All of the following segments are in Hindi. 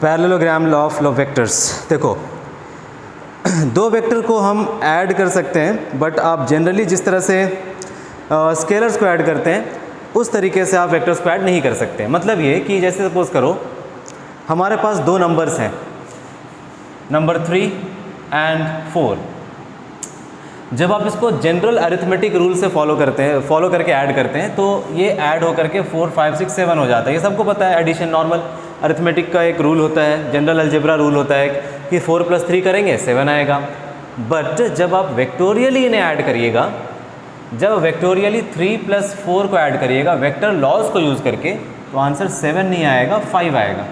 Parallelogram law of vectors. देखो दो वेक्टर को हम ऐड कर सकते हैं, बट आप जनरली जिस तरह से स्केलर्स को ऐड करते हैं उस तरीके से आप वेक्टर्स को ऐड नहीं कर सकते। मतलब ये कि जैसे सपोज करो हमारे पास दो नंबर्स हैं, नंबर 3 एंड 4। जब आप इसको जनरल अरिथमेटिक रूल से फॉलो करके ऐड करते हैं तो ये ऐड होकर के 4, 5, 6, 7 हो जाता है। ये सबको पता है, एडिशन नॉर्मल अरिथमेटिक का एक रूल होता है, जनरल अलजेब्रा रूल होता है कि 4 + 3 करेंगे 7 आएगा। बट जब आप वेक्टोरियली इन्हें ऐड करिएगा, जब वेक्टोरियली 3 + 4 को ऐड करिएगा वेक्टर लॉज को यूज़ करके, तो आंसर 7 नहीं आएगा, 5 आएगा।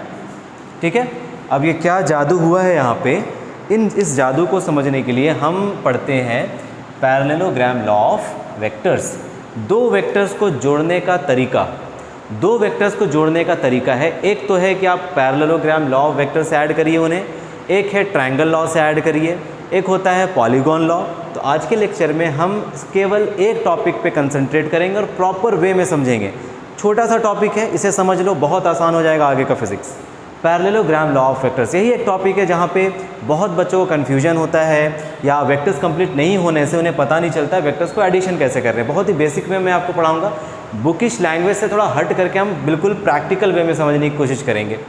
ठीक है, अब ये क्या जादू हुआ है यहाँ पे, इस जादू को समझने के लिए हम पढ़ते हैं पैरेललोग्राम लॉ ऑफ वेक्टर्स। दो वेक्टर्स को जोड़ने का तरीका, दो वेक्टर्स को जोड़ने का तरीका है। एक तो है कि आप पैरेललोग्राम लॉ ऑफ वेक्टर से ऐड करिए उन्हें, एक है ट्रायंगल लॉ से ऐड करिए, एक होता है पॉलीगॉन लॉ। तो आज के लेक्चर में हम केवल एक टॉपिक पे कंसंट्रेट करेंगे और प्रॉपर वे में समझेंगे। छोटा सा टॉपिक है, इसे समझ लो, बहुत आसान हो जाएगा आगे का physics. Parallelogram law of vectors यही एक टॉपिक है जहाँ पे बहुत बच्चों को कन्फ्यूजन होता है, या वेक्टर्स कंप्लीट नहीं होने से उन्हें पता नहीं चलता है वेक्टर्स को एडिशन कैसे कर रहे हैं। बहुत ही बेसिक वे में आपको पढ़ाऊँगा, बुकिश लैंग्वेज से थोड़ा हट करके हम बिल्कुल प्रैक्टिकल वे में समझने की कोशिश करेंगे।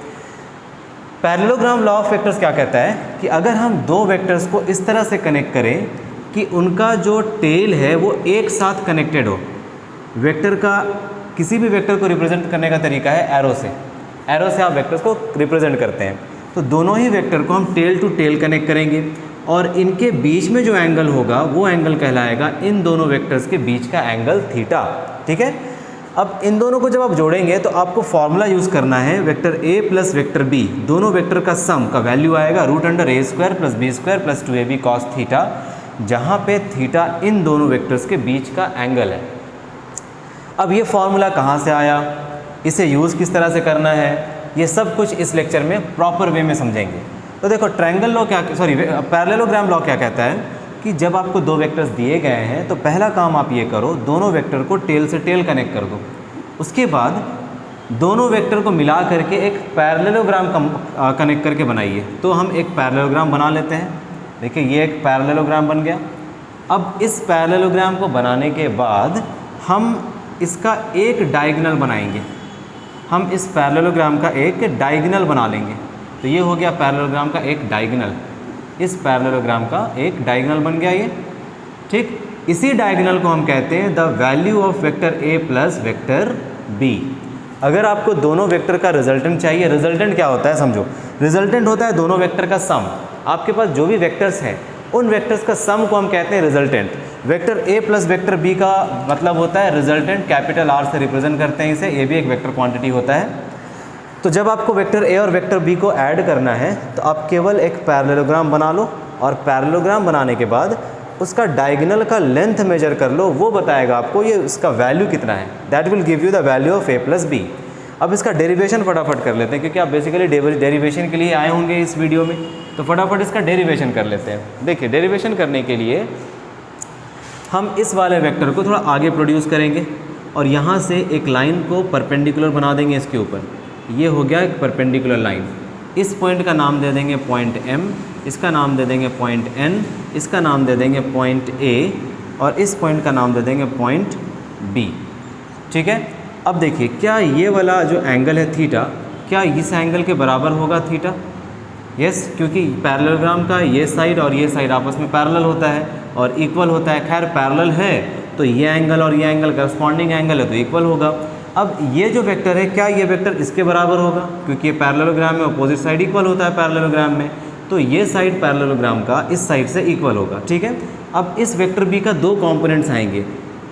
पैरेललोग्राम लॉ ऑफ वेक्टर्स क्या कहता है कि अगर हम दो वेक्टर्स को इस तरह से कनेक्ट करें कि उनका जो टेल है वो एक साथ कनेक्टेड हो। वेक्टर का किसी भी वेक्टर को रिप्रेजेंट करने का तरीका है एरो से, एरो से आप वेक्टर्स को रिप्रेजेंट करते हैं। तो दोनों ही वेक्टर को हम टेल टू टेल कनेक्ट करेंगे और इनके बीच में जो एंगल होगा वो एंगल कहलाएगा इन दोनों वेक्टर्स के बीच का एंगल थीटा। ठीक है, अब इन दोनों को जब आप जोड़ेंगे तो आपको फॉर्मूला यूज़ करना है, वेक्टर a + वेक्टर b दोनों वेक्टर का सम का वैल्यू आएगा √a² + b² + 2ab cos theta, जहाँ पे थीटा इन दोनों वेक्टर्स के बीच का एंगल है। अब ये फॉर्मूला कहाँ से आया, इसे यूज़ किस तरह से करना है, ये सब कुछ इस लेक्चर में प्रॉपर वे में समझेंगे। तो देखो पैरेललोग्राम लॉ क्या कहता है कि जब आपको दो वेक्टर्स दिए गए हैं तो पहला काम आप ये करो, दोनों वेक्टर को टेल से टेल कनेक्ट कर दो। उसके बाद दोनों वेक्टर को मिला करके एक पैरेललोग्राम कनेक्ट करके बनाइए। तो हम एक पैरेललोग्राम बना लेते हैं। देखिए ये एक पैरेललोग्राम बन गया। अब इस पैरेललोग्राम को बनाने के बाद हम इसका एक डायगोनल बनाएंगे, हम इस पैरेललोग्राम का एक डायगोनल बना लेंगे। तो ये हो गया पैरेललोग्राम का एक डायगोनल, इस पैरेललोग्राम का एक डायगोनल बन गया ये। ठीक, इसी डायगोनल को हम कहते हैं the value of vector a + vector b। अगर आपको दोनों वेक्टर का रिजल्टेंट चाहिए, रिजल्टेंट क्या होता है समझो, रिजल्टेंट होता है दोनों वेक्टर का सम। आपके पास जो भी वेक्टर्स हैं उन वेक्टर्स का सम को हम कहते हैं resultant. Vector a + vector b का मतलब होता है रिजल्टेंट, कैपिटल R से रिप्रेजेंट करते हैं इसे, ये भी एक वेक्टर क्वांटिटी होता है। तो जब आपको वेक्टर a और वेक्टर b को ऐड करना है तो आप केवल एक पैरेललोग्राम बना लो और पैरेललोग्राम बनाने के बाद उसका डायगोनल का लेंथ मेजर कर लो, वो बताएगा आपको ये इसका वैल्यू कितना है। That will give you the value of a + b। अब इसका डेरिवेशन फटाफट कर लेते हैं क्योंकि आप बेसिकली डेरिवेशन के लिए आए होंगे इस वीडियो में, तो फटाफट इसका डेरिवेशन कर लेते हैं। देखिए डेरिवेशन करने के लिए हम इस वाले वेक्टर को थोड़ा आगे प्रोड्यूस करेंगे और यहाँ से एक लाइन को परपेंडिकुलर बना देंगे इसके ऊपर। ये हो गया एक परपेंडिकुलर लाइन। इस पॉइंट का नाम दे देंगे पॉइंट M, इसका नाम दे देंगे पॉइंट N, इसका नाम दे देंगे पॉइंट A और इस पॉइंट का नाम दे देंगे पॉइंट B। ठीक है, अब देखिए क्या ये वाला जो एंगल है थीटा, क्या इस एंगल के बराबर होगा थीटा? यस, क्योंकि पैरेललोग्राम का ये साइड और ये साइड आपस में पैरेलल होता है और इक्वल होता है। खैर पैरेलल है तो ये एंगल और ये एंगल करस्पॉन्डिंग एंगल है तो इक्वल होगा। अब ये जो वेक्टर है, क्या ये वेक्टर इसके बराबर होगा? क्योंकि ये पैरेललोग्राम में अपोजिट साइड इक्वल होता है पैरेललोग्राम में, तो ये साइड पैरेललोग्राम का इस साइड से इक्वल होगा। ठीक है, अब इस वेक्टर b का दो कंपोनेंट्स आएंगे।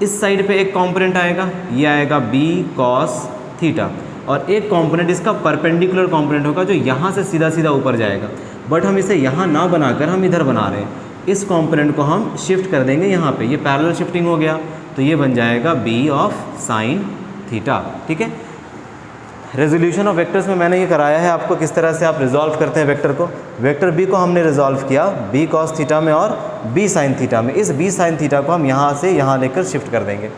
इस साइड पे एक कंपोनेंट आएगा, ये आएगा b cos थीटा, और एक कंपोनेंट इसका परपेंडिकुलर कंपोनेंट होगा जो यहाँ से सीधा सीधा ऊपर जाएगा। बट हम इसे यहाँ ना बनाकर हम इधर बना रहे हैं। इस कंपोनेंट को हम शिफ्ट कर देंगे यहाँ पे, ये पैरेलल शिफ्टिंग हो गया, तो ये बन जाएगा b ऑफ sin थीटा। ठीक है, रेजोल्यूशन ऑफ वेक्टर्स में मैंने ये कराया है आपको किस तरह से आप रिजॉल्व करते हैं वेक्टर को। वेक्टर b को हमने रिजॉल्व किया b cos थीटा में और b sin थीटा में। इस b sin थीटा को हम यहाँ से यहाँ लेकर शिफ्ट कर देंगे,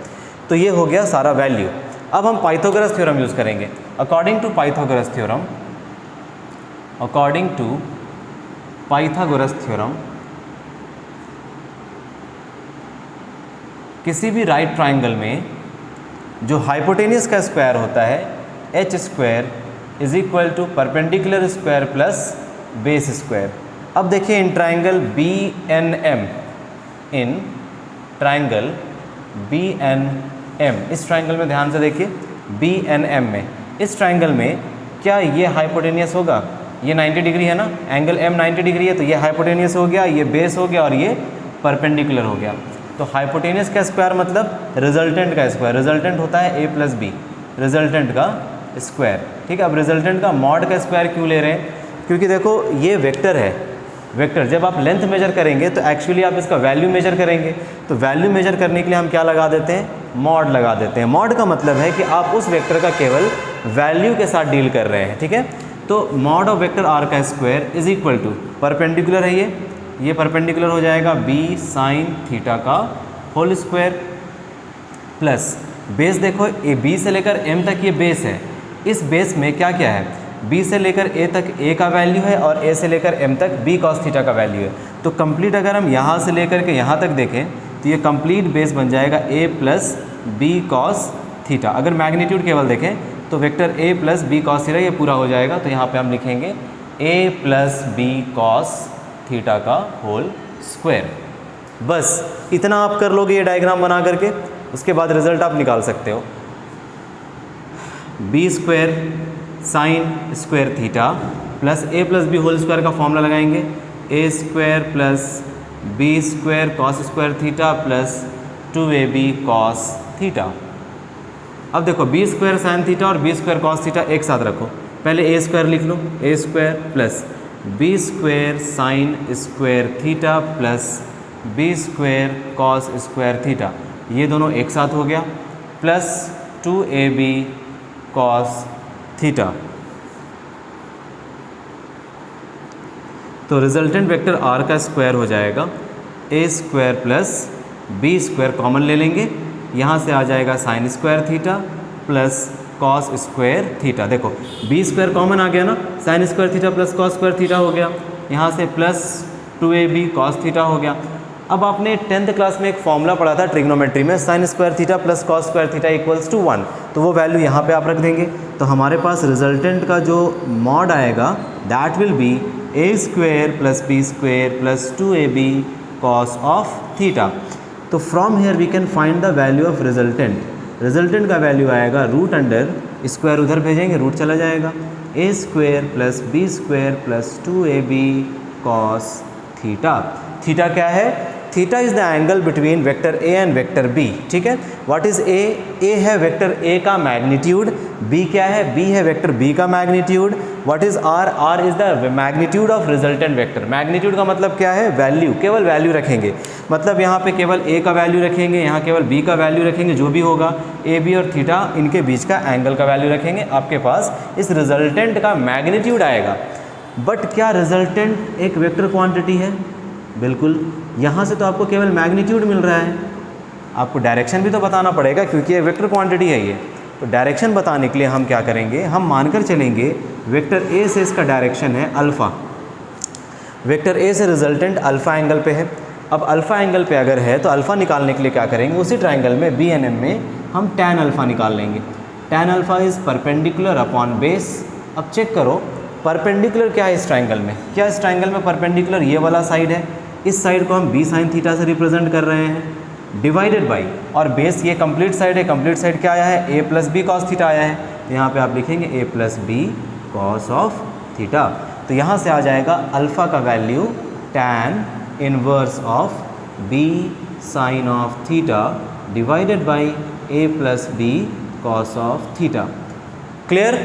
तो ये हो गया सारा वैल्यू। अब हम पाइथागोरस थ्योरम यूज़ करेंगे। According to Pythagoras theorem according to Pythagoras theorem किसी भी राइट ट्राइंगल में जो हाइपोटेनियस का स्क्वायर होता है H square is equal to perpendicular square plus base square. अब देखिए in triangle B N M, in triangle B N M, इस ट्राइंगल में ध्यान से देखिए बी एन एम में, इस ट्राइंगल में क्या ये हाइपोटेनियस होगा? ये 90 डिग्री है ना, एंगल एम 90 डिग्री है, तो ये हाइपोटेनियस हो गया, ये बेस हो गया और ये परपेंडिकुलर हो गया। तो हाइपोटेनियस का स्क्वायर मतलब रिजल्टेंट का स्क्वायर, रिजल्टेंट होता है ए प्लस बी, रिजल्टेंट का स्क्वायर। ठीक है, अब रिजल्टेंट का मॉड का स्क्वायर क्यों ले रहे हैं? क्योंकि देखो ये वेक्टर है, वेक्टर जब आप लेंथ मेजर करेंगे तो एक्चुअली आप इसका वैल्यू मेजर करेंगे, तो वैल्यू मेजर करने के लिए हम क्या लगा देते हैं? मॉड लगा देते हैं। मॉड का मतलब है कि आप उस वेक्टर का केवल वैल्यू के साथ डील कर रहे हैं। ठीक है, तो मॉड ऑफ वेक्टर आर का square is equal to perpendicular है, ये परपेंडिकुलर हो जाएगा बी साइन थीटा का होल स्क्वायर प्लस बेस। देखो ए बी से लेकर एम तक ये बेस है, इस बेस में क्या क्या है? बी से लेकर ए तक ए का वैल्यू है और ए से लेकर एम तक बी कॉस थीटा का वैल्यू है। तो कंप्लीट अगर हम यहाँ से लेकर के यहाँ तक देखें तो ये कंप्लीट बेस बन जाएगा A plus B cos theta. अगर मैग्नीट्यूड केवल देखें तो vector A plus B cos theta ये पूरा हो जाएगा, तो यहाँ पे हम लिखेंगे A plus B cos theta का होल स्क्वायर। बस इतना आप कर लोगे ये डायग्राम बना करके, उसके बाद रिजल्ट आप निकाल सकते हो। B square sine square theta plus A plus B whole square का फॉर्मूला लगाएंगे, A square plus B square cos square theta plus 2ab cos theta. अब देखो बी स्क्वायर साइन थीटा और बी स्क्वायर कॉस थीटा एक साथ रखो, पहले ए स्क्वायर लिख लो, A square plus B square sine square theta plus B square cos square theta, ये दोनों एक साथ हो गया, प्लस 2ab कॉस थीटा। तो रिजल्टेंट वेक्टर आर का स्क्वायर हो जाएगा A square plus B square, common ले लेंगे, यहाँ से आ जाएगा sine square theta plus cos square theta. देखो बी स्क्वायर कॉमन आ गया ना, sine square theta plus cos square theta हो गया, यहाँ से प्लस 2ab कॉस थीटा हो गया। अब आपने 10th क्लास में एक फॉर्मूला पढ़ा था ट्रिग्नोमेट्री में, sine square theta plus cos square theta equals to 1, तो वो वैल्यू यहाँ पे आप रख देंगे। तो हमारे पास रिजल्टेंट का जो मॉड आएगा that will be A square plus B square plus 2ab cos of theta. तो from here we can find the value of resultant. Resultant का वैल्यू आएगा रूट अंडर, स्क्वायर उधर भेजेंगे रूट चला जाएगा, A square plus B square plus 2ab cos theta. Theta क्या है? Theta is the angle between vector A and vector B. ठीक है, व्हाट इज ए? ए है वेक्टर ए का मैग्नीट्यूड, बी क्या है? बी है वेक्टर बी का magnitude. What is R? R is the magnitude of resultant vector. Magnitude का मतलब क्या है? वैल्यू, केवल वैल्यू रखेंगे, मतलब यहाँ पे केवल ए का वैल्यू रखेंगे, यहाँ केवल बी का वैल्यू रखेंगे, जो भी होगा ए बी और थीटा इनके बीच का एंगल का वैल्यू रखेंगे, आपके पास इस रिजल्टेंट का मैग्नीट्यूड आएगा। बट क्या रिजल्टेंट एक वेक्टर क्वांटिटी है? बिल्कुल, यहाँ से तो आपको केवल मैग्नीट्यूड मिल रहा है, आपको डायरेक्शन भी तो बताना पड़ेगा क्योंकि ये वेक्टर क्वांटिटी है ये। तो डायरेक्शन बताने के लिए हम क्या करेंगे? हम मानकर चलेंगे वेक्टर ए से इसका डायरेक्शन है अल्फ़ा, वेक्टर ए से रिजल्टेंट अल्फ़ा एंगल पे है। अब अल्फ़ा एंगल पे अगर है तो अल्फ़ा निकालने के लिए क्या करेंगे? उसी ट्राइंगल में बी एन एम में हम टैन अल्फ़ा निकाल लेंगे। Tan alpha is perpendicular upon base. अब चेक करो परपेंडिकुलर क्या है इस ट्राइंगल में? क्या इस ट्राइंगल में परपेंडिकुलर ये वाला साइड है, इस साइड को हम बी साइन थीटा से रिप्रेजेंट कर रहे हैं, डिवाइडेड बाई, और बेस ये कंप्लीट साइड है, कंप्लीट साइड क्या आया है? A plus B cos theta आया है, तो यहाँ पे आप लिखेंगे A plus B cos of theta. तो यहाँ से आ जाएगा अल्फ़ा का value tan inverse of B sine of theta divided by A plus B cos of theta. Clear?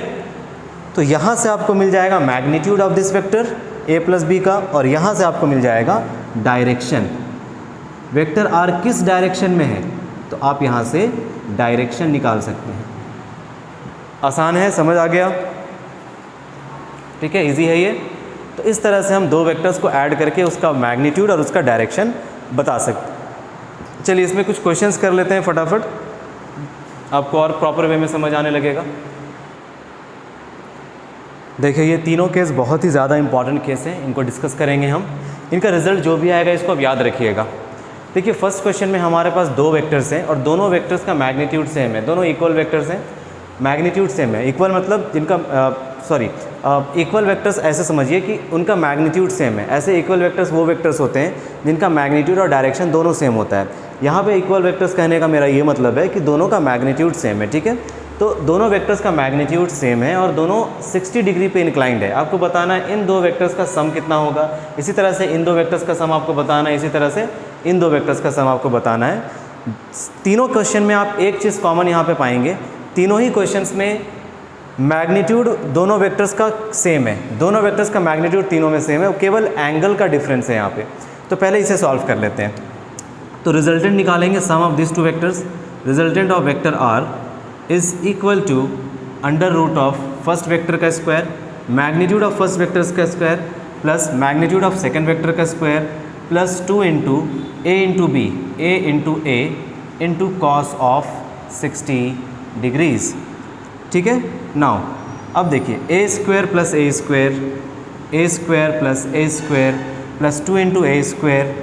तो यहाँ से आपको मिल जाएगा magnitude of this vector A plus B का, और यहाँ से आपको मिल जाएगा डायरेक्शन। वेक्टर आर किस डायरेक्शन में है तो आप यहाँ से डायरेक्शन निकाल सकते हैं। आसान है, समझ आ गया? ठीक है, इजी है ये। तो इस तरह से हम दो वेक्टर्स को ऐड करके उसका मैग्नीट्यूड और उसका डायरेक्शन बता सकते हैं। चलिए इसमें कुछ क्वेश्चंस कर लेते हैं फटाफट, आपको और प्रॉपर वे में समझ आने लगेगा। देखिए ये तीनों केस बहुत ही ज़्यादा इंपॉर्टेंट केस हैं, इनको डिस्कस करेंगे हम। इनका रिजल्ट जो भी आएगा इसको आप याद रखिएगा। देखिए फर्स्ट क्वेश्चन में हमारे पास दो वेक्टर्स हैं और दोनों वेक्टर्स का मैग्नीट्यूड सेम है, दोनों इक्वल वेक्टर्स हैं, मैग्नीट्यूड सेम है। इक्वल मतलब जिनका इक्वल वेक्टर्स ऐसे समझिए कि उनका मैग्नीट्यूड सेम है। ऐसे इक्वल वेक्टर्स वो वेक्टर्स होते हैं जिनका मैग्नीट्यूड और डायरेक्शन दोनों सेम होता है। यहाँ पे इक्वल वेक्टर्स कहने का मेरा ये मतलब है कि दोनों का मैग्नीट्यूड सेम है, ठीक है। तो दोनों वेक्टर्स का मैग्नीट्यूड सेम है और दोनों 60 डिग्री पे इंक्लाइंड है। आपको बताना है इन दो वेक्टर्स का सम कितना होगा, इसी तरह से इन दो वेक्टर्स का सम आपको बताना है, इसी तरह से इन दो वेक्टर्स का सम आपको बताना है। तीनों क्वेश्चन में आप एक चीज़ कॉमन यहाँ पे पाएंगे, तीनों ही क्वेश्चंस में मैग्नीट्यूड दोनों वेक्टर्स का सेम है, दोनों वेक्टर्स का मैग्नीट्यूड तीनों में सेम है, केवल एंगल का डिफरेंस है यहाँ पे। तो पहले इसे सॉल्व कर लेते हैं। तो रिजल्टेंट निकालेंगे, sum of this two vectors. Resultant of vector R is equal to under root of first vector का square, magnitude of first vector का square plus magnitude of second vector का square plus 2 into A into B, A into A into cos of 60 degrees, ठीक है। नाउ अब देखिए A square plus A square, A square plus A square plus 2 into A square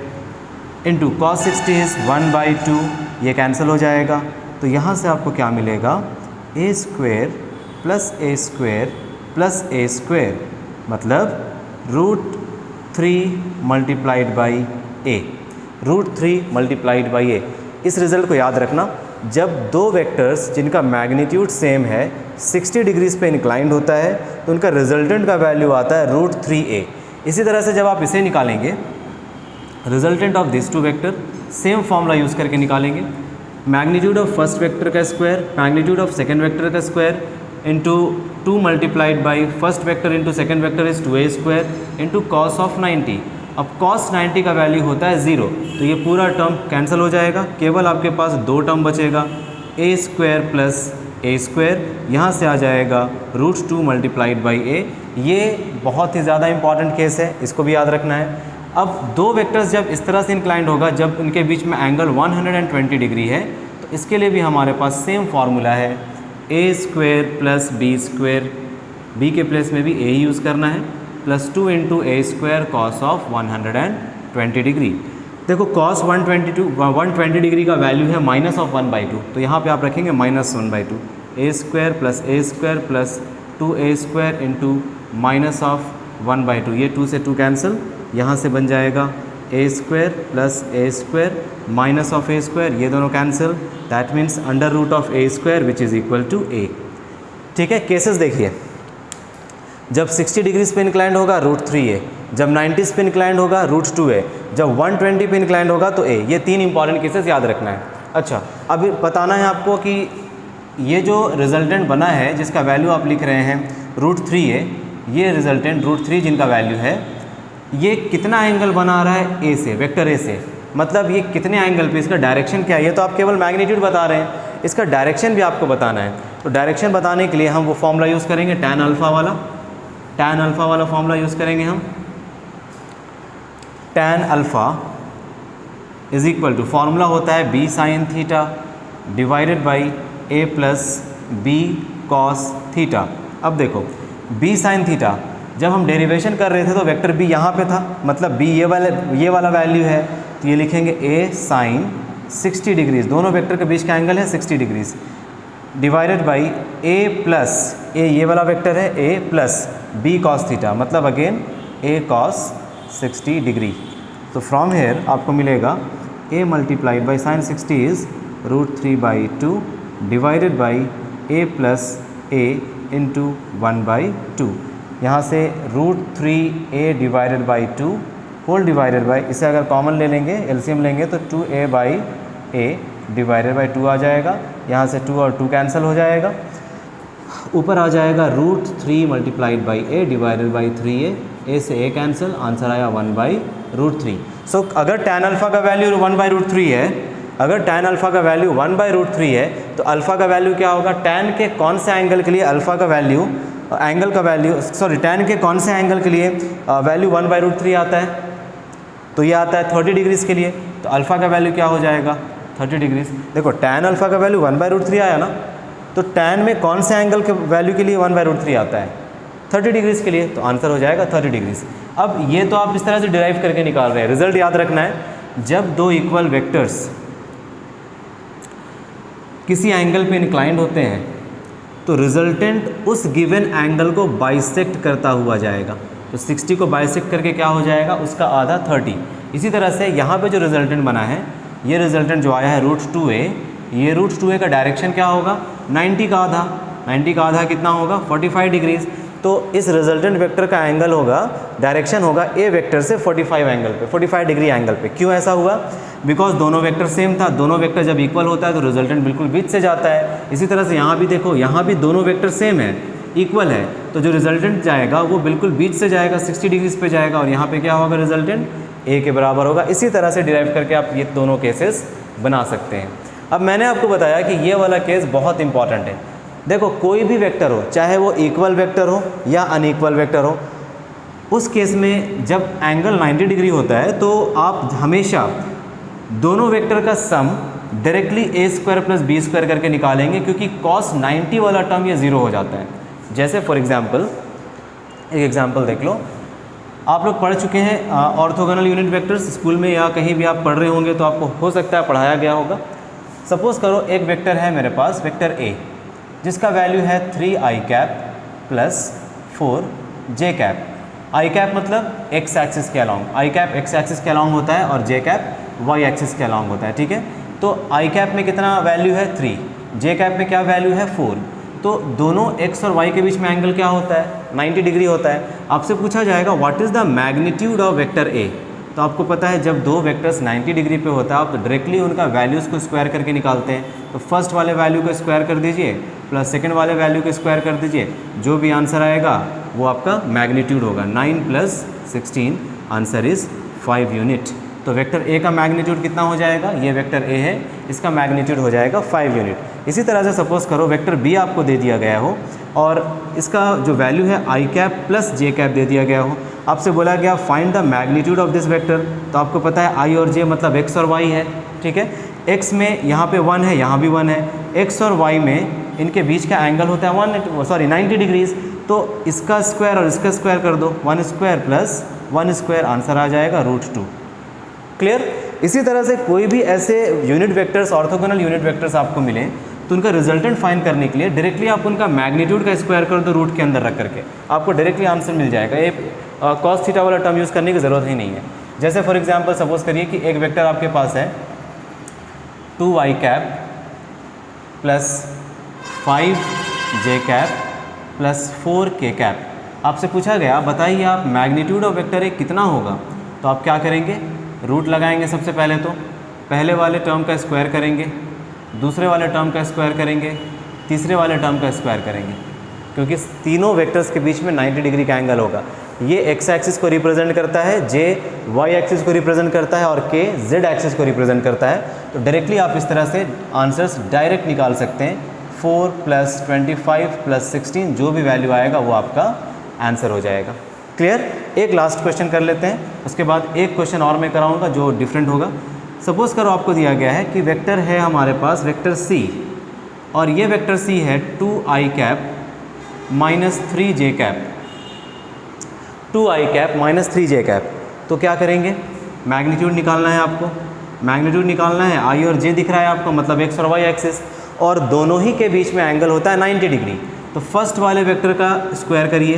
into cos 60 is 1/2, ये कैंसिल हो जाएगा। तो यहाँ से आपको क्या मिलेगा, A square plus A square plus A square मतलब √3 multiplied by A, √3 multiplied by A. इस रिज़ल्ट को याद रखना, जब दो वेक्टर्स जिनका मैग्नीट्यूड सेम है 60 डिग्रीज पे इंक्लाइंड होता है तो उनका रिजल्टेंट का वैल्यू आता है √3a। इसी तरह से जब आप इसे निकालेंगे, resultant of this two vector, same formula use करके निकालेंगे। मैग्नीट्यूड ऑफ फर्स्ट वेक्टर का square, magnitude of second vector का square into 2 multiplied by first vector into second vector is 2a square into cos of 90। अब cos 90 का वैल्यू होता है 0, तो ये पूरा टर्म कैंसिल हो जाएगा, केवल आपके पास दो टर्म बचेगा, ए स्क्वायर प्लस ए स्क्वायर, यहाँ से आ जाएगा √2 मल्टीप्लाइड बाई ए। ये बहुत ही ज़्यादा इंपॉर्टेंट केस है, इसको भी याद रखना है। अब दो वेक्टर्स जब इस तरह से इंक्लाइंड होगा, जब उनके बीच में एंगल 120 डिग्री है, तो इसके लिए भी हमारे पास सेम फार्मूला है, A square plus B square, B के प्लेस में भी ए यूज़ करना है, plus 2 into A square cos of 120 degree. देखो कॉस 120 डिग्री का वैल्यू है माइनस ऑफ 1/2, तो यहाँ पे आप रखेंगे minus 1/2, A square plus 2a square into minus of 1/2, ये 2 से 2 कैंसिल, यहाँ से बन जाएगा A square plus A square minus of A square, ये दोनों cancel, that means under root of A square which is equal to A. ठीक है, केसेस देखिए, जब 60 डिग्रीज पे इंक्लाइंड होगा √3a, जब 90 पे इंक्लाइंड होगा √2a, जब 120 पे इंक्लाइंड होगा तो a। ये तीन इंपॉर्टेंट केसेस याद रखना है। अच्छा, अभी बताना है आपको कि ये जो रिजल्टेंट बना है जिसका वैल्यू आप लिख रहे हैं √3a, ये रिजल्टेंट √3 जिनका वैल्यू है, ये कितना एंगल बना रहा है ए से, वेक्टर ए से, मतलब ये कितने एंगल पे, इसका डायरेक्शन क्या है। ये तो आप केवल मैग्नीट्यूड बता रहे हैं, इसका डायरेक्शन भी आपको बताना है। तो डायरेक्शन बताने के लिए हम वो फॉर्मूला यूज़ करेंगे, tan अल्फ़ा वाला फॉर्मूला यूज़ करेंगे हम। tan alpha is equal to, formula होता है b sin theta divided by a plus b cos theta. अब देखो b sin थीटा, जब हम डेरिवेशन कर रहे थे तो वेक्टर b यहाँ पे था, मतलब b ये वाला वैल्यू है, तो ये लिखेंगे a sin 60 डिग्रीज़, दोनों वेक्टर के बीच का एंगल है 60 degrees, divided by a plus a, ये वाला वेक्टर है a plus b cos theta, मतलब अगेन a cos 60 डिग्री। तो फ्रॉम हेयर आपको मिलेगा a multiplied by sine 60 is √3/2 divided by a plus a into 1/2। यहाँ से √3a divided by 2 whole divided by, इसे अगर कॉमन ले लेंगे, एलसीएम लेंगे तो 2a by a divided by 2 आ जाएगा, यहाँ से 2 और 2 कैंसिल हो जाएगा, ऊपर आ जाएगा √3 multiplied by a divided by 3a, a से a कैंसिल, आंसर आया 1/√3। सो अगर tan अल्फ़ा का वैल्यू 1/√3 है, अगर tan अल्फ़ा का वैल्यू 1/√3 है, तो अल्फ़ा का वैल्यू क्या होगा, tan के कौन से एंगल के लिए अल्फ़ा का वैल्यू, एंगल का वैल्यू, सॉरी tan के कौन से एंगल के लिए वैल्यू 1/√3 आता है, तो ये आता है 30 डिग्रीज़ के लिए, तो अल्फ़ा का वैल्यू क्या हो जाएगा 30 डिग्रीज़। देखो tan अल्फ़ा का वैल्यू 1/√3 आया ना, तो tan में कौन से एंगल के वैल्यू के लिए 1/√3 आता है, 30 डिग्रीज के लिए, तो आंसर हो जाएगा 30 डिग्रीज। अब ये तो आप इस तरह से डिराइव करके निकाल रहे हैं, रिजल्ट याद रखना है, जब दो इक्वल वेक्टर्स किसी एंगल पे इंक्लाइंड होते हैं तो रिजल्टेंट उस गिवन एंगल को बाइसेक्ट करता हुआ जाएगा। तो 60 को बाइसेक्ट करके क्या हो जाएगा, उसका आधा 30। इसी तरह से यहाँ पे जो रिजल्टेंट बना है, ये रिजल्टेंट जो आया है √2a, ये √2a का डायरेक्शन क्या होगा, 90 का आधा। 90 का आधा कितना होगा, 45 डिग्रीज। तो इस रिजल्टेंट वेक्टर का एंगल होगा, डायरेक्शन होगा ए वेक्टर से 45 एंगल पे, 45 डिग्री एंगल पे। क्यों ऐसा हुआ, बिकॉज दोनों वेक्टर सेम था। दोनों वेक्टर जब इक्वल होता है तो रिजल्टेंट बिल्कुल बीच से जाता है। इसी तरह से यहाँ भी देखो, यहाँ भी दोनों वेक्टर सेम है, इक्वल है, तो जो रिजल्टेंट जाएगा वो बिल्कुल बीच से जाएगा, 60 डिग्रीज पे जाएगा, और यहाँ पे क्या होगा, रिजल्टेंट ए के बराबर होगा। इसी तरह से डिराइव करके आप ये दोनों केसेस बना सकते हैं। अब मैंने आपको बताया कि ये वाला केस बहुत इंपॉर्टेंट है। देखो कोई भी वेक्टर हो, चाहे वो इक्वल वेक्टर हो या अनइक्वल वेक्टर हो, उस केस में जब एंगल 90 डिग्री होता है तो आप हमेशा दोनों वेक्टर का सम डायरेक्टली a² + b² करके निकालेंगे, क्योंकि cos 90 वाला टर्म ये 0 हो जाता है। जैसे फॉर एग्जांपल, एक एग्जांपल देख लो, आप लोग पढ़ चुके हैं ऑर्थोगोनल यूनिट वेक्टर्स, स्कूल में या कहीं भी आप पढ़ रहे होंगे तो आपको हो सकता है पढ़ाया गया होगा। सपोज़ करो एक वेक्टर है मेरे पास, वेक्टर a, जिसका वैल्यू है 3i cap + 4j cap. i cap मतलब x एक्सिस के along, i cap x axis के अलॉन्ग होता है और j कैप y एक्सिस के अलॉन्ग होता है, ठीक है। तो i कैप में कितना वैल्यू है 3, j कैप में क्या वैल्यू है 4। तो दोनों x और y के बीच में एंगल क्या होता है, 90 डिग्री होता है। आपसे पूछा जाएगा what is the magnitude of vector a, तो आपको पता है जब दो वेक्टर्स 90 डिग्री पे होता है आप डायरेक्टली उनका वैल्यूज़ को स्क्वायर करके निकालते हैं। तो फर्स्ट वाले वैल्यू को स्क्वायर कर दीजिए प्लस सेकंड वाले वैल्यू को स्क्वायर कर दीजिए, जो भी आंसर आएगा वो आपका मैग्नीट्यूड होगा। 9 + 16 आंसर इज़ 5 यूनिट। तो वेक्टर ए का मैग्नीट्यूड कितना हो जाएगा, ये वेक्टर ए है, इसका मैग्नीट्यूड हो जाएगा 5 यूनिट। इसी तरह से सपोज़ करो वेक्टर बी आपको दे दिया गया हो और इसका जो वैल्यू है i कैप + j कैप दे दिया गया हो। आपसे बोला गया find the magnitude of this vector, तो आपको पता है i और j मतलब x और y है, ठीक है। x में यहाँ पे 1 है, यहाँ भी 1 है, x और y में इनके बीच का एंगल होता है 90 डिग्रीज। तो इसका स्क्वायर और इसका स्क्वायर कर दो, 1² + 1² आंसर आ जाएगा √2। क्लियर। इसी तरह से कोई भी ऐसे unit vectors, orthogonal unit vectors आपको मिले तो उनका रिजल्टेंट फाइंड करने के लिए डायरेक्टली आप उनका मैग्नीट्यूड का स्क्वायर कर दो रूट के अंदर रख करके, आपको डायरेक्टली आंसर मिल जाएगा। ये cos थीटा वाला टर्म यूज़ करने की ज़रूरत ही नहीं है। जैसे फॉर एग्जांपल सपोज़ करिए कि एक वेक्टर आपके पास है 2i cap + 5j cap + 4k cap. आपसे पूछा गया बताइए आप मैग्नीट्यूड ऑफ वेक्टर ए कितना होगा, तो आप क्या करेंगे, रूट लगाएंगे। सबसे पहले तो पहले वाले टर्म का स्क्वायर करेंगे, दूसरे वाले टर्म का स्क्वायर करेंगे, तीसरे वाले टर्म का स्क्वायर करेंगे, क्योंकि तीनों वेक्टर्स के बीच में 90 डिग्री का एंगल होगा। ये x एक्सिस को रिप्रेजेंट करता है, j y एक्सिस को रिप्रेजेंट करता है और k z एक्सिस को रिप्रेजेंट करता है। तो डायरेक्टली आप इस तरह से आंसर्स डायरेक्ट निकाल सकते हैं। 4 + 25 + 16 जो भी वैल्यू आएगा वो आपका आंसर हो जाएगा। क्लियर। एक लास्ट क्वेश्चन कर लेते हैं, उसके बाद एक क्वेश्चन और मैं कराऊंगा जो डिफरेंट होगा। सपोज़ करो आपको दिया गया है कि वेक्टर है हमारे पास वेक्टर c, और ये वेक्टर c है 2i cap - 3j cap, 2i cap - 3j cap. तो क्या करेंगे, मैग्नीट्यूड निकालना है आपको, मैग्नीट्यूड निकालना है। i और j दिख रहा है आपको, मतलब x और y एक्सिस, और दोनों ही के बीच में एंगल होता है 90 डिग्री। तो फर्स्ट वाले वेक्टर का स्क्वायर करिए,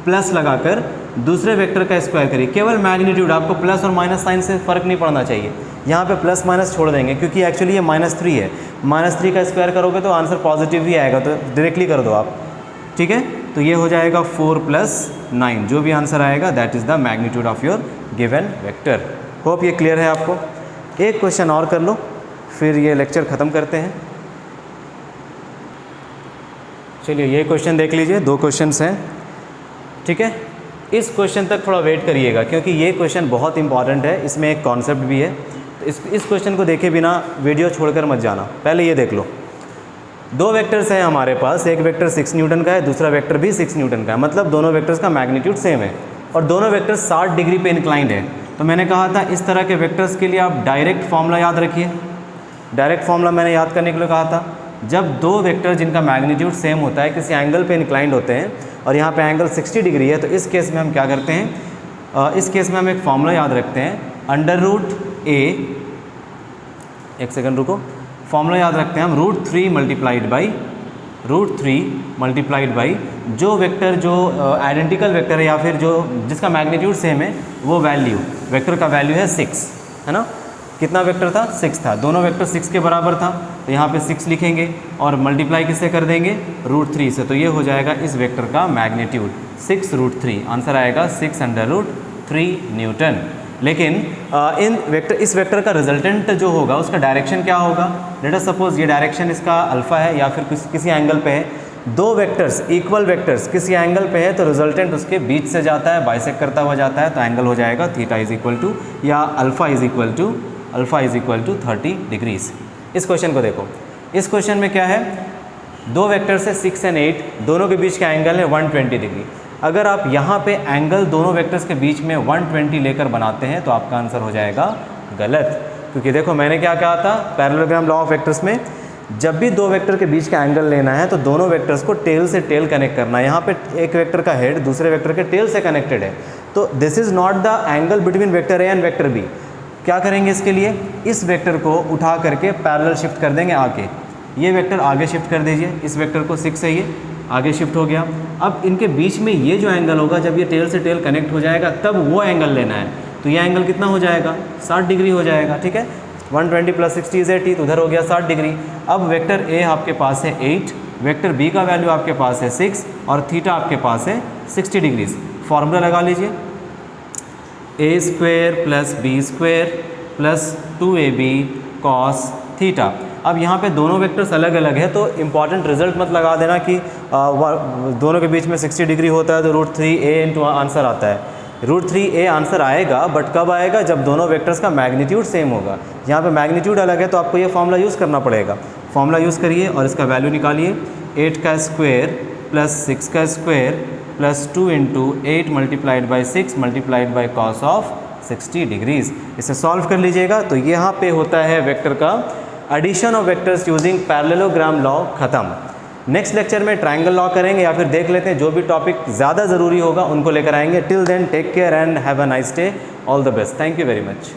प्लस लगाकर दूसरे वेक्टर का स्क्वायर करिए। केवल मैग्नीट्यूड, आपको प्लस और माइनस साइन से फ़र्क नहीं पड़ना चाहिए। यहाँ पे प्लस माइनस छोड़ देंगे क्योंकि एक्चुअली ये -3 है। -3 का स्क्वायर करोगे तो आंसर पॉजिटिव ही आएगा, तो डायरेक्टली कर दो आप, ठीक है। तो ये हो जाएगा 4 + 9, जो भी आंसर आएगा that is the magnitude of your given vector. Hope ये क्लियर है आपको। एक क्वेश्चन और कर लो फिर ये लेक्चर ख़त्म करते हैं। चलिए ये क्वेश्चन देख लीजिए, 2 क्वेश्चंस हैं, ठीक है। इस क्वेश्चन तक थोड़ा वेट करिएगा क्योंकि ये क्वेश्चन बहुत इंपॉर्टेंट है, इसमें एक कॉन्सेप्ट भी है। तो इस क्वेश्चन को देखे बिना वीडियो छोड़कर मत जाना। पहले ये देख लो, 2 वेक्टर्स हैं हमारे पास, एक वेक्टर 6 न्यूटन का है, दूसरा वेक्टर भी 6 न्यूटन का है, मतलब दोनों वेक्टर्स का मैग्नीट्यूड सेम है और दोनों वेक्टर्स 60 डिग्री पे इंक्लाइंड है। तो मैंने कहा था इस तरह के वेक्टर्स के लिए आप डायरेक्ट फार्मूला याद रखिए। डायरेक्ट फार्मूला मैंने याद करने के लिए कहा था, जब 2 वेक्टर जिनका मैग्नीट्यूड सेम होता है किसी एंगल पे इंक्लाइंड होते हैं और यहाँ पे एंगल 60 डिग्री है, तो इस केस में हम क्या करते हैं, इस केस में हम एक फॉर्मूला याद रखते हैं, अंडर रूट ए, एक सेकंड रुको, फॉर्मूला याद रखते हैं हम √3 मल्टीप्लाइड बाई जो वेक्टर जो आइडेंटिकल वेक्टर है या फिर जो जिसका मैग्नीट्यूड सेम है वो वैल्यू, वेक्टर का वैल्यू है 6, है ना। कितना वेक्टर था, 6 था, दोनों वेक्टर 6 के बराबर था, तो यहाँ पे 6 लिखेंगे और मल्टीप्लाई किससे कर देंगे, √3 से, तो ये हो जाएगा इस वेक्टर का मैग्नीट्यूड 6√3, आंसर आएगा 6√3 न्यूटन। लेकिन इस वेक्टर का रिजल्टेंट जो होगा उसका डायरेक्शन क्या होगा, लेट अस सपोज ये डायरेक्शन इसका अल्फ़ा है या फिर किसी एंगल पे है, दो वेक्टर्स इक्वल वेक्टर्स किसी एंगल पे है तो रिजल्टेंट उसके बीच से जाता है, बाइसेक्ट करता हुआ जाता है, तो एंगल हो जाएगा थीटा इज इक्वल टू या alpha is equal to 30 degrees. इस क्वेश्चन को देखो, इस क्वेश्चन में क्या है, दो वेक्टर्स है 6 और 8, दोनों के बीच का एंगल है 120 डिग्री। अगर आप यहाँ पे एंगल दोनों वेक्टर्स के बीच में 120 लेकर बनाते हैं तो आपका आंसर हो जाएगा गलत, क्योंकि देखो मैंने क्या कहा था पैरेललोग्राम लॉ ऑफ वेक्टर्स में, जब भी दो वेक्टर के बीच का एंगल लेना है तो दोनों वेक्टर्स को टेल से टेल कनेक्ट करना है। यहाँ पे एक वेक्टर का हेड दूसरे वेक्टर के टेल से कनेक्टेड है, तो this is not the angle between vector A and vector B. क्या करेंगे इसके लिए, इस वेक्टर को उठा करके पैरेलल शिफ्ट कर देंगे आगे, ये वेक्टर आगे शिफ्ट कर दीजिए, इस वेक्टर को 6 है ये आगे शिफ्ट हो गया। अब इनके बीच में ये जो एंगल होगा जब ये टेल से टेल कनेक्ट हो जाएगा तब वो एंगल लेना है, तो ये एंगल कितना हो जाएगा 60 डिग्री हो जाएगा, ठीक है। 120 + 60 इज 80, तो उधर हो गया 60 डिग्री। अब वेक्टर ए आपके पास है 8, वेक्टर बी का वैल्यू आपके पास है 6 और थीटा आपके पास है 60 डिग्रीज। फॉर्मूला लगा लीजिए, a² + b² + 2ab cos theta. अब यहाँ पे दोनों वेक्टर्स अलग अलग है तो इंपॉर्टेंट रिजल्ट मत लगा देना कि दोनों के बीच में 60 डिग्री होता है तो √3a इंटू आंसर आता है। √3a आंसर आएगा, बट कब आएगा, जब दोनों वेक्टर्स का मैग्नीट्यूड सेम होगा। यहाँ पे मैग्नीट्यूड अलग है तो आपको ये फॉर्मूला यूज़ करना पड़ेगा। फॉर्मूला यूज़ करिए और इसका वैल्यू निकालिए, 8² + 6² + 2 × 8 × 6 × cos ऑफ 60 डिग्रीज। इसे सॉल्व कर लीजिएगा तो यहाँ पे होता है वेक्टर का addition of vectors using parallelogram law खत्म। नेक्स्ट लेक्चर में ट्रायंगल लॉ करेंगे या फिर देख लेते हैं जो भी टॉपिक ज़्यादा ज़रूरी होगा उनको लेकर आएंगे। Till then take care and have a nice day, all the best, thank you very much.